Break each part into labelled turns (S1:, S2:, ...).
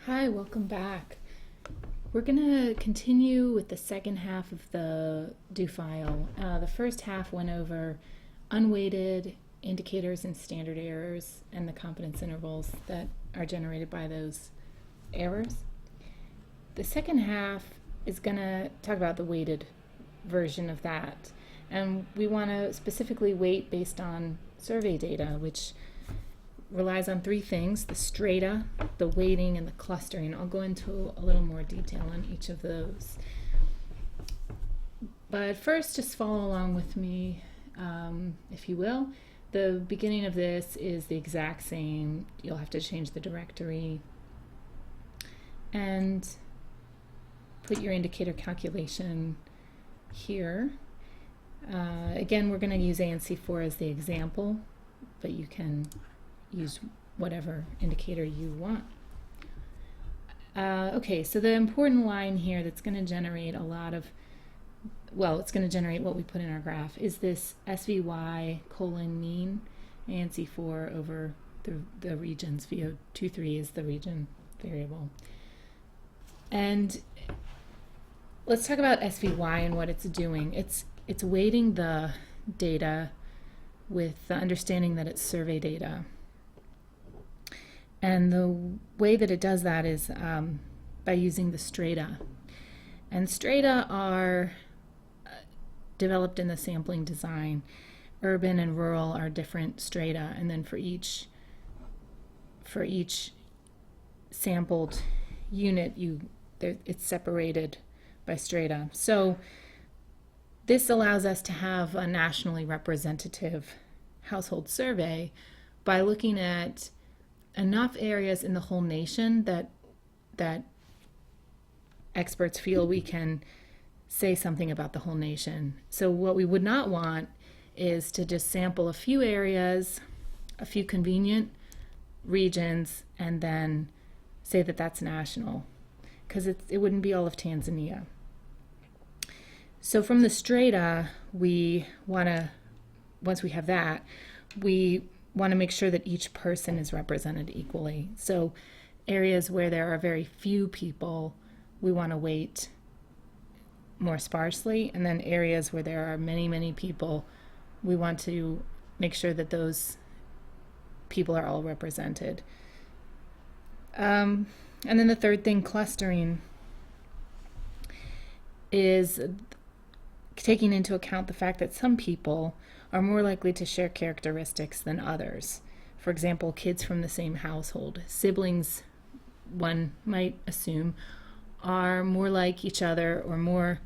S1: Hi, welcome back. We're going to continue with the second half of the do file. The first half went over unweighted indicators and standard errors and the confidence intervals that are generated by those errors. The second half is going to talk about the weighted version of that. And we want to specifically weight based on survey data, which relies on three things: the strata, the weighting, and the clustering. I'll go into a little more detail on each of those. But first, just follow along with me, if you will. The beginning of this is the exact same. You'll have to change the directory and put your indicator calculation here. Again, we're going to use ANC4 as the example, but you can use whatever indicator you want. Okay, so the important line here that's going to generate a lot of, well, it's going to generate what we put in our graph is this SVY colon mean ANC4 over the regions. VO23 is the region variable. And let's talk about SVY and what it's doing. It's weighting the data with the understanding that it's survey data. And the way that it does that is by using the strata. And strata are developed in the sampling design. Urban and rural are different strata, and then for each sampled unit, it's separated by strata. So this allows us to have a nationally representative household survey by looking at enough areas in the whole nation that experts feel we can say something about the whole nation. So what we would not want is to just sample a few areas, a few convenient regions, and then say that that's national, because it wouldn't be all of Tanzania. So from the strata, we want to, once we have that, we want to make sure that each person is represented equally. So areas where there are very few people, we want to weight more sparsely, and then areas where there are many, many people, we want to make sure that those people are all represented. And then the third thing, clustering, is taking into account the fact that some people are more likely to share characteristics than others. For example, kids from the same household. Siblings, one might assume, are more like each other or more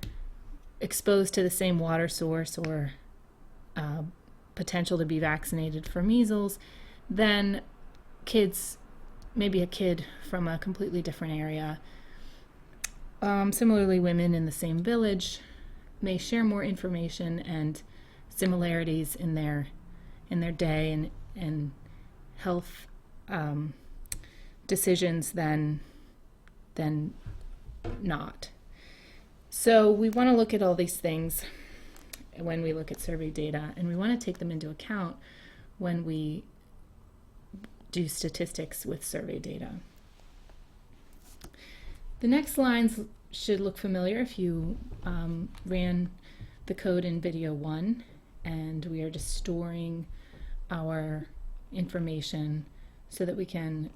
S1: exposed to the same water source or potential to be vaccinated for measles than kids, maybe a kid from a completely different area. Similarly, women in the same village may share more information and similarities in their day and health decisions than not. So we want to look at all these things when we look at survey data, and we want to take them into account when we do statistics with survey data. The next lines should look familiar if you ran the code in video 1, and we are just storing our information so that we can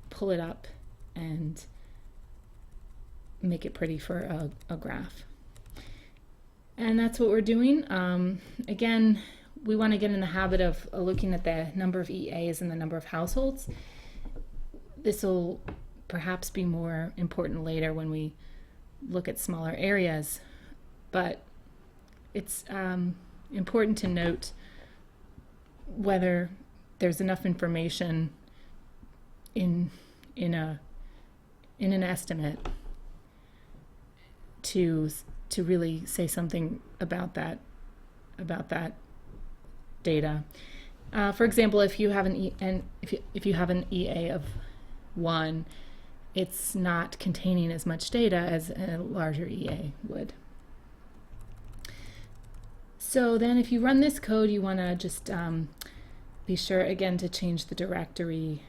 S1: pull it up and make it pretty for a graph. And that's what we're doing. Again, we want to get in the habit of looking at the number of EAs and the number of households. This will perhaps be more important later when we look at smaller areas, but it's important to note whether there's enough information in an estimate to really say something about that data. For example, if you have if you have an EA of 1, it's not containing as much data as a larger EA would. So then if you run this code, you want to just be sure again to change the directory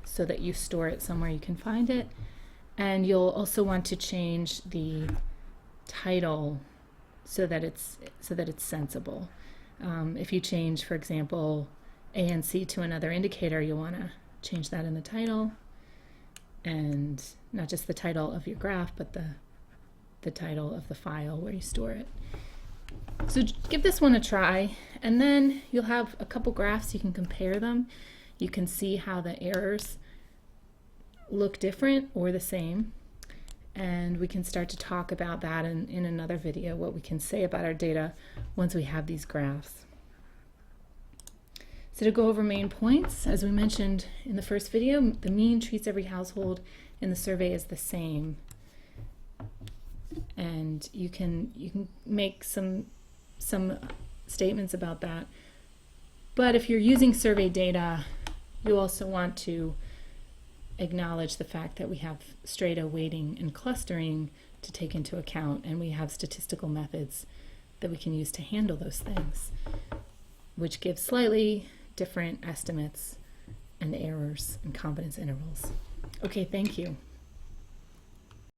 S1: so that you store it somewhere you can find it. And you'll also want to change the title so that it's sensible. If you change, for example, ANC to another indicator, you'll want to change that in the title, and not just the title of your graph, but the title of the file where you store it. So give this one a try, and then you'll have a couple graphs. You can compare them. You can see how the errors look different or the same, and we can start to talk about that in another video, what we can say about our data once we have these graphs. So to go over main points, as we mentioned in the first video, the mean treats every household in the survey as the same. And you can make some statements about that. But if you're using survey data, you also want to acknowledge the fact that we have strata, weighting, and clustering to take into account, and we have statistical methods that we can use to handle those things, which give slightly different estimates and errors and confidence intervals. Okay, thank you.